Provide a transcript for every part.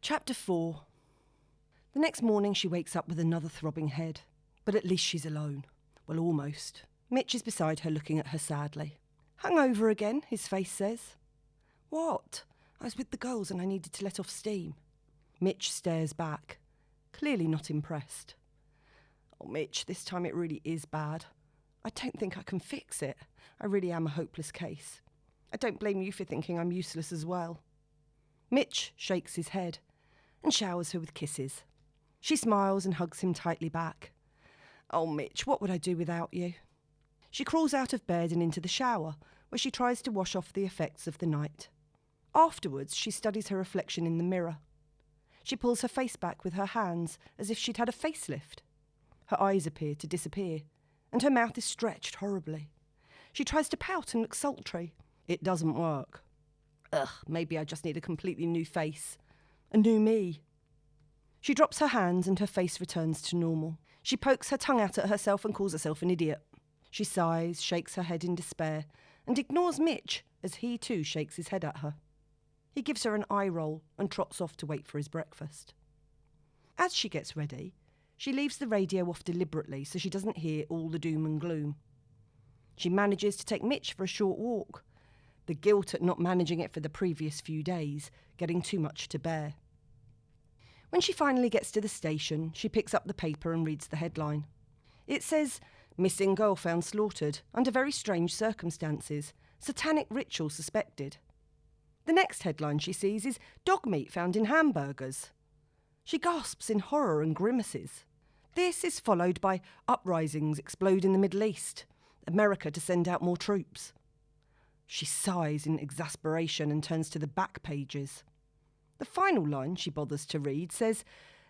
Chapter 4. The next morning she wakes up with another throbbing head, but at least she's alone. Well, almost. Mitch is beside her looking at her sadly. "Hungover again," his face says. "What?" "I was with the girls and I needed to let off steam." Mitch stares back, clearly not impressed. "Oh, Mitch, this time it really is bad. I don't think I can fix it. I really am a hopeless case. I don't blame you for thinking I'm useless as well." Mitch shakes his head and showers her with kisses. She smiles and hugs him tightly back. "Oh, Mitch, what would I do without you?" She crawls out of bed and into the shower, where she tries to wash off the effects of the night. Afterwards, she studies her reflection in the mirror. She pulls her face back with her hands as if she'd had a facelift. Her eyes appear to disappear, and her mouth is stretched horribly. She tries to pout and look sultry. It doesn't work. Ugh, maybe I just need a completely new face. A new me. She drops her hands and her face returns to normal. She pokes her tongue out at herself and calls herself an idiot. She sighs, shakes her head in despair, and ignores Mitch as he too shakes his head at her. He gives her an eye roll and trots off to wait for his breakfast. As she gets ready, she leaves the radio off deliberately so she doesn't hear all the doom and gloom. She manages to take Mitch for a short walk, the guilt at not managing it for the previous few days getting too much to bear. When she finally gets to the station, she picks up the paper and reads the headline. It says, "Missing girl found slaughtered under very strange circumstances. Satanic ritual suspected." The next headline she sees is "Dog meat found in hamburgers." She gasps in horror and grimaces. This is followed by "Uprisings explode in the Middle East. America to send out more troops." She sighs in exasperation and turns to the back pages. The final line she bothers to read says,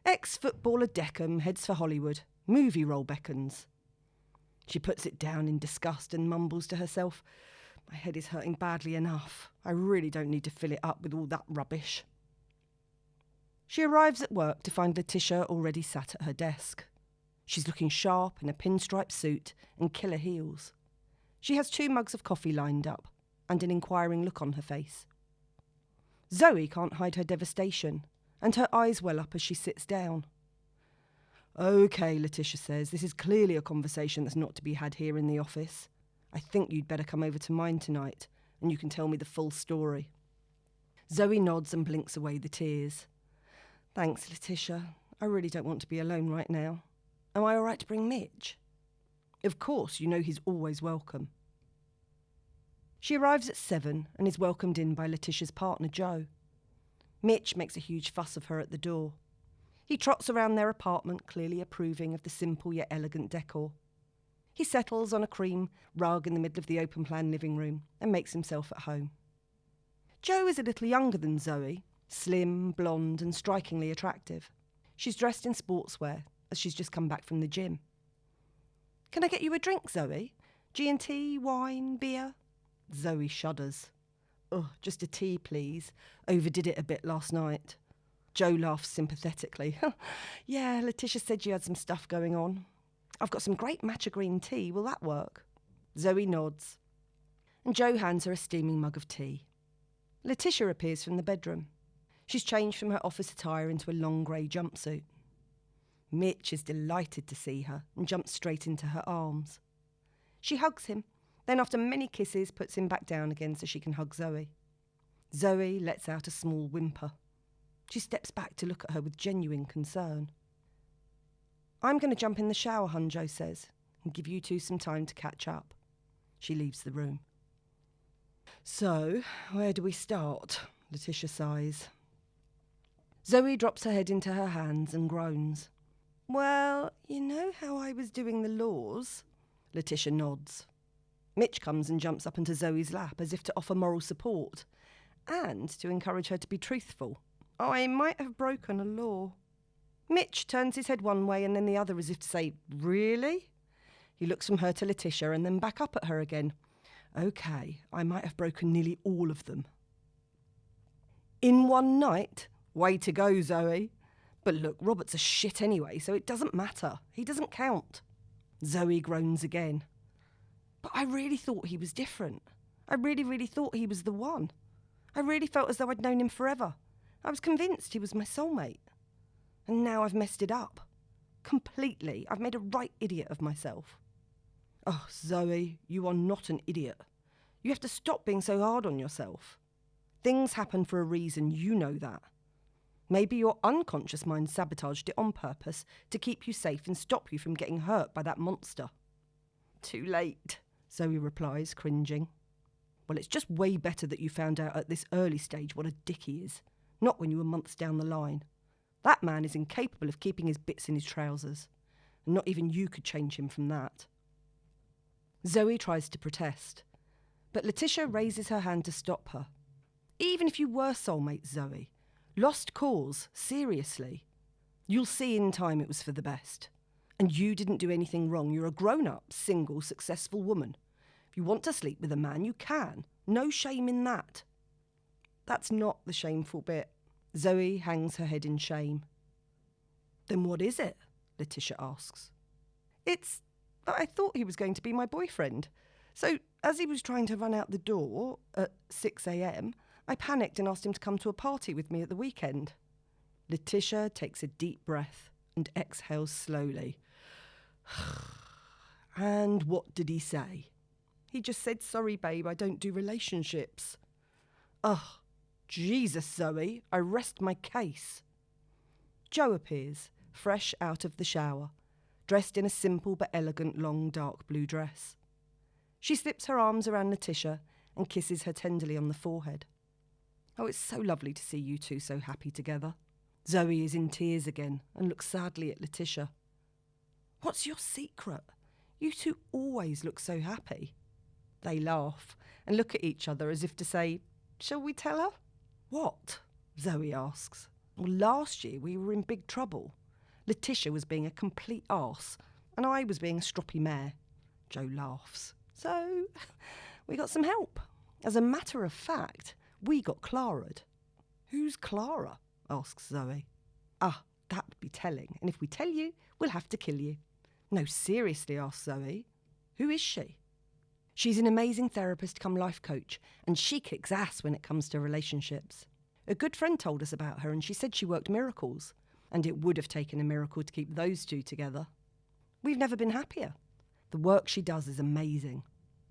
"Ex-footballer Deckham heads for Hollywood. Movie role beckons." She puts it down in disgust and mumbles to herself, "My head is hurting badly enough. I really don't need to fill it up with all that rubbish." She arrives at work to find Letitia already sat at her desk. She's looking sharp in a pinstripe suit and killer heels. She has 2 mugs of coffee lined up and an inquiring look on her face. Zoe can't hide her devastation, and her eyes well up as she sits down. "Okay," Letitia says, "this is clearly a conversation that's not to be had here in the office. I think you'd better come over to mine tonight, and you can tell me the full story." Zoe nods and blinks away the tears. "Thanks, Letitia. I really don't want to be alone right now. Am I all right to bring Mitch?" "Of course, you know he's always welcome." She arrives at 7 and is welcomed in by Letitia's partner, Joe. Mitch makes a huge fuss of her at the door. He trots around their apartment, clearly approving of the simple yet elegant decor. He settles on a cream rug in the middle of the open-plan living room and makes himself at home. Joe is a little younger than Zoe, slim, blonde and strikingly attractive. She's dressed in sportswear as she's just come back from the gym. "Can I get you a drink, Zoe? G&T, wine, beer?" Zoe shudders. "Oh, just a tea, please. Overdid it a bit last night." Joe laughs sympathetically. "Yeah, Letitia said you had some stuff going on. I've got some great matcha green tea. Will that work?" Zoe nods, and Joe hands her a steaming mug of tea. Letitia appears from the bedroom. She's changed from her office attire into a long grey jumpsuit. Mitch is delighted to see her and jumps straight into her arms. She hugs him, then after many kisses puts him back down again so she can hug Zoe. Zoe lets out a small whimper. She steps back to look at her with genuine concern. "I'm going to jump in the shower, hun," Joe says, "and give you two some time to catch up." She leaves the room. "So, where do we start?" Letitia sighs. Zoe drops her head into her hands and groans. "Well, you know how I was doing the laws?" Letitia nods. Mitch comes and jumps up into Zoe's lap as if to offer moral support and to encourage her to be truthful. "I might have broken a law." Mitch turns his head one way and then the other as if to say, "Really?" He looks from her to Letitia and then back up at her again. "Okay, I might have broken nearly all of them." "In one night? Way to go, Zoe. But look, Robert's a shit anyway, so it doesn't matter. He doesn't count." Zoe groans again. "But I really thought he was different. I really thought he was the one. I really felt as though I'd known him forever. I was convinced he was my soulmate. And now I've messed it up. Completely. I've made a right idiot of myself. Oh, Zoe, you are not an idiot. You have to stop being so hard on yourself. Things happen for a reason, you know that. Maybe your unconscious mind sabotaged it on purpose to keep you safe and stop you from getting hurt by that monster. Too late, Zoe replies, cringing. Well, it's just way better that you found out at this early stage what a dick he is, not when you were months down the line. That man is incapable of keeping his bits in his trousers, and not even you could change him from that. Zoe tries to protest, but Letitia raises her hand to stop her. Even if you were soulmates, Zoe, lost cause, seriously. You'll see in time it was for the best. And you didn't do anything wrong. You're a grown-up, single, successful woman. If you want to sleep with a man, you can. No shame in that. That's not the shameful bit. Zoe hangs her head in shame. Then what is it? Letitia asks. It's that I thought he was going to be my boyfriend. So as he was trying to run out the door at 6 a.m, I panicked and asked him to come to a party with me at the weekend. Letitia takes a deep breath and exhales slowly. And what did he say? He just said, "Sorry, babe, I don't do relationships." Ugh, Jesus, Zoe, I rest my case. Jo appears, fresh out of the shower, dressed in a simple but elegant long dark blue dress. She slips her arms around Letitia and kisses her tenderly on the forehead. Oh, it's so lovely to see you two so happy together. Zoe is in tears again and looks sadly at Letitia. What's your secret? You two always look so happy. They laugh and look at each other as if to say, shall we tell her? What? Zoe asks. Well, last year we were in big trouble. Letitia was being a complete arse and I was being a stroppy mare. Jo laughs. So we got some help. As a matter of fact, we got Clara'd. Who's Clara? Asks Zoe. Ah, that would be telling, and if we tell you, we'll have to kill you. No, seriously, asks Zoe. Who is she? She's an amazing therapist come life coach, and she kicks ass when it comes to relationships. A good friend told us about her, and she said she worked miracles, and it would have taken a miracle to keep those two together. We've never been happier. The work she does is amazing.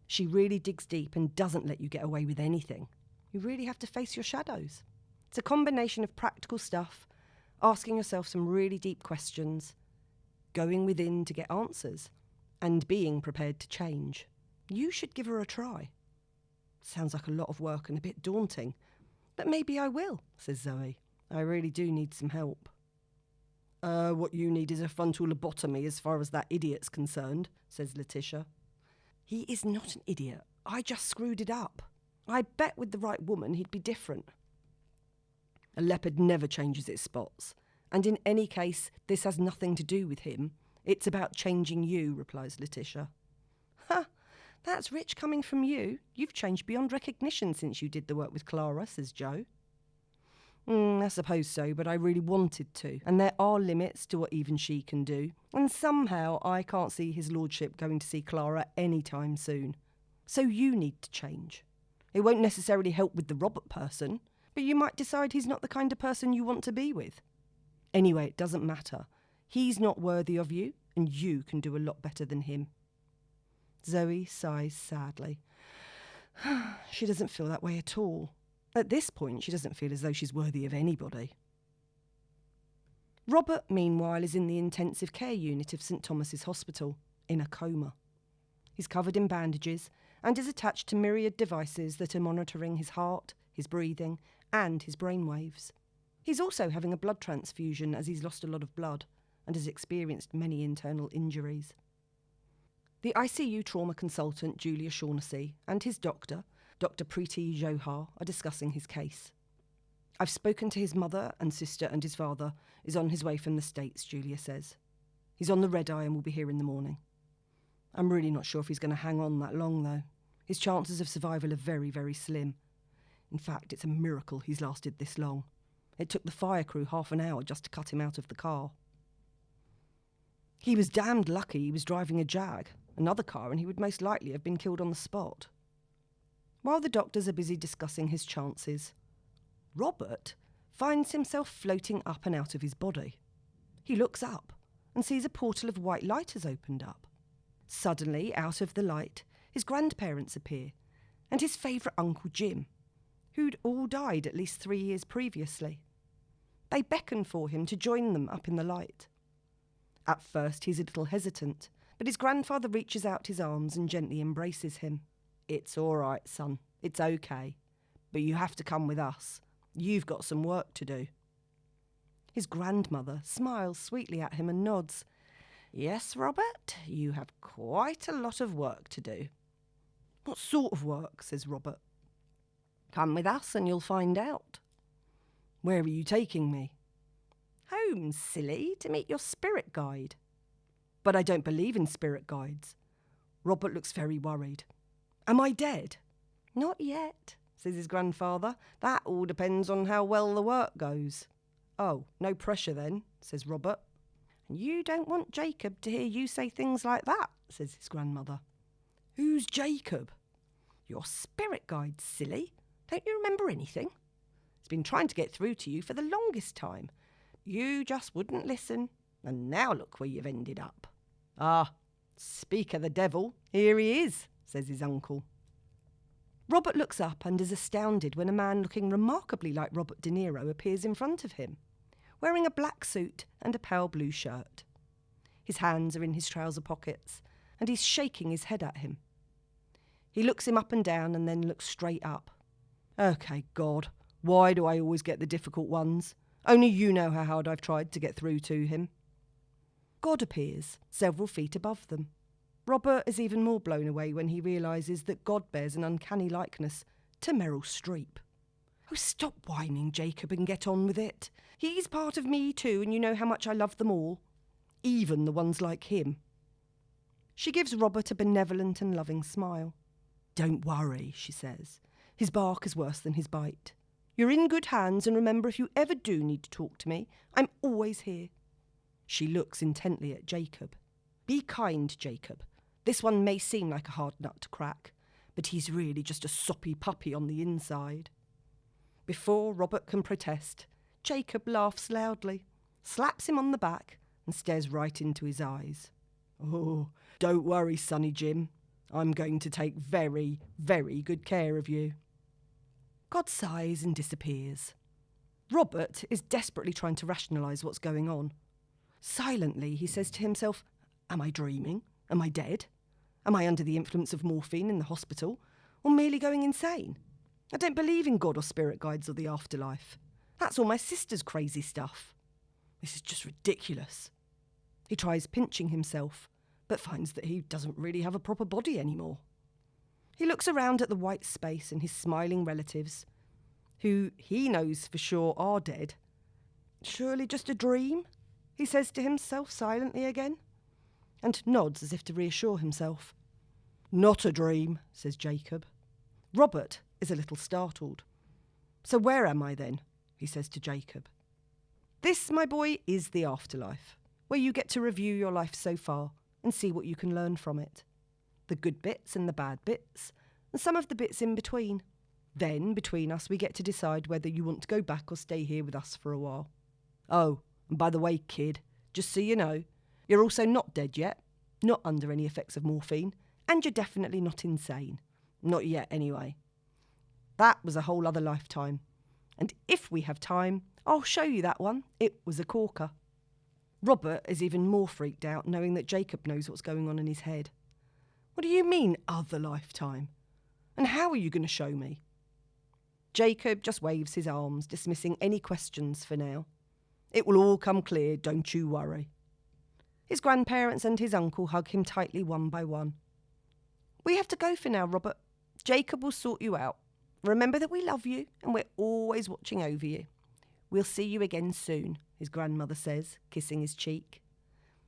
She really digs deep and doesn't let you get away with anything. You really have to face your shadows. It's a combination of practical stuff, asking yourself some really deep questions, going within to get answers, and being prepared to change. You should give her a try. Sounds like a lot of work and a bit daunting, but maybe I will, says Zoe. I really do need some help. What you need is a frontal lobotomy as far as that idiot's concerned, says Letitia. He is not an idiot. I just screwed it up. I bet with the right woman he'd be different. A leopard never changes its spots, and in any case, this has nothing to do with him. It's about changing you, replies Letitia. Ha! That's rich coming from you. You've changed beyond recognition since you did the work with Clara, says Jo. I suppose so, but I really wanted to, and there are limits to what even she can do, and somehow I can't see his lordship going to see Clara any time soon. So you need to change. It won't necessarily help with the Robert person, but you might decide he's not the kind of person you want to be with. Anyway, it doesn't matter. He's not worthy of you, and you can do a lot better than him. Zoe sighs sadly. She doesn't feel that way at all. At this point, she doesn't feel as though she's worthy of anybody. Robert, meanwhile, is in the intensive care unit of St Thomas's Hospital, in a coma. He's covered in bandages and is attached to myriad devices that are monitoring his heart, his breathing, and his brainwaves. He's also having a blood transfusion as he's lost a lot of blood and has experienced many internal injuries. The ICU trauma consultant, Julia Shaughnessy, and his doctor, Dr. Preeti Johar, are discussing his case. I've spoken to his mother and sister, and his father is on his way from the States, Julia says. He's on the red-eye and will be here in the morning. I'm really not sure if he's going to hang on that long, though. His chances of survival are very, very slim. In fact, it's a miracle he's lasted this long. It took the fire crew half an hour just to cut him out of the car. He was damned lucky he was driving a Jag, another car, and he would most likely have been killed on the spot. While the doctors are busy discussing his chances, Robert finds himself floating up and out of his body. He looks up and sees a portal of white light has opened up. Suddenly, out of the light, his grandparents appear, and his favourite Uncle Jim, who'd all died at least 3 years previously. They beckon for him to join them up in the light. At first he's a little hesitant, but his grandfather reaches out his arms and gently embraces him. "It's all right, son, it's okay, but you have to come with us. You've got some work to do." His grandmother smiles sweetly at him and nods. "Yes, Robert, you have quite a lot of work to do." "What sort of work?" says Robert. "Come with us and you'll find out." "Where are you taking me?" "Home, silly, to meet your spirit guide." "But I don't believe in spirit guides." Robert looks very worried. "Am I dead?" "Not yet," says his grandfather. "That all depends on how well the work goes." "Oh, no pressure then," says Robert. "And you don't want Jacob to hear you say things like that," says his grandmother. "Who's Jacob?" "Your spirit guide, silly. Don't you remember anything? He's been trying to get through to you for the longest time. You just wouldn't listen, and now look where you've ended up." "Ah, speak of the devil, here he is," says his uncle. Robert looks up and is astounded when a man looking remarkably like Robert De Niro appears in front of him, wearing a black suit and a pale blue shirt. His hands are in his trouser pockets, and he's shaking his head at him. He looks him up and down and then looks straight up. "Okay, God, why do I always get the difficult ones? Only you know how hard I've tried to get through to him." God appears, several feet above them. Robert is even more blown away when he realises that God bears an uncanny likeness to Meryl Streep. "Oh, stop whining, Jacob, and get on with it. He's part of me too, and you know how much I love them all. Even the ones like him." She gives Robert a benevolent and loving smile. "Don't worry," she says. "His bark is worse than his bite. You're in good hands, and remember, if you ever do need to talk to me, I'm always here." She looks intently at Jacob. "Be kind, Jacob. This one may seem like a hard nut to crack, but he's really just a soppy puppy on the inside." Before Robert can protest, Jacob laughs loudly, slaps him on the back, and stares right into his eyes. "Oh, don't worry, Sonny Jim. I'm going to take very, very good care of you." God sighs and disappears. Robert is desperately trying to rationalise what's going on. Silently, he says to himself, "Am I dreaming? Am I dead? Am I under the influence of morphine in the hospital? Or merely going insane? I don't believe in God or spirit guides or the afterlife. That's all my sister's crazy stuff. This is just ridiculous." He tries pinching himself, but finds that he doesn't really have a proper body anymore. He looks around at the white space and his smiling relatives, who he knows for sure are dead. "Surely just a dream?" he says to himself silently again, and nods as if to reassure himself. "Not a dream," says Jacob. Robert is a little startled. "So where am I then?" he says to Jacob. "This, my boy, is the afterlife, where you get to review your life so far and see what you can learn from it. The good bits and the bad bits, and some of the bits in between. Then, between us, we get to decide whether you want to go back or stay here with us for a while. Oh, and by the way, kid, just so you know, you're also not dead yet, not under any effects of morphine, and you're definitely not insane. Not yet, anyway. That was a whole other lifetime. And if we have time, I'll show you that one. It was a corker." Robert is even more freaked out knowing that Jacob knows what's going on in his head. "What do you mean, other lifetime? And how are you going to show me?" Jacob just waves his arms, dismissing any questions for now. "It will all come clear, don't you worry." His grandparents and his uncle hug him tightly one by one. "We have to go for now, Robert. Jacob will sort you out. Remember that we love you and we're always watching over you. We'll see you again soon," his grandmother says, kissing his cheek.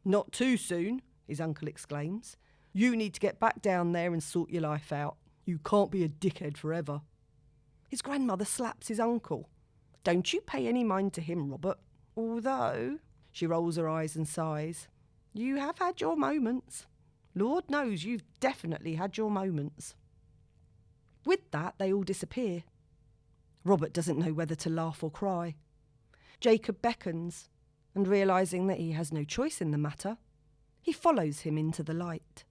"Not too soon," his uncle exclaims. "You need to get back down there and sort your life out. You can't be a dickhead forever." His grandmother slaps his uncle. "Don't you pay any mind to him, Robert. Although," she rolls her eyes and sighs, "you have had your moments. Lord knows you've definitely had your moments." With that, they all disappear. Robert doesn't know whether to laugh or cry. Jacob beckons, and realising that he has no choice in the matter, he follows him into the light.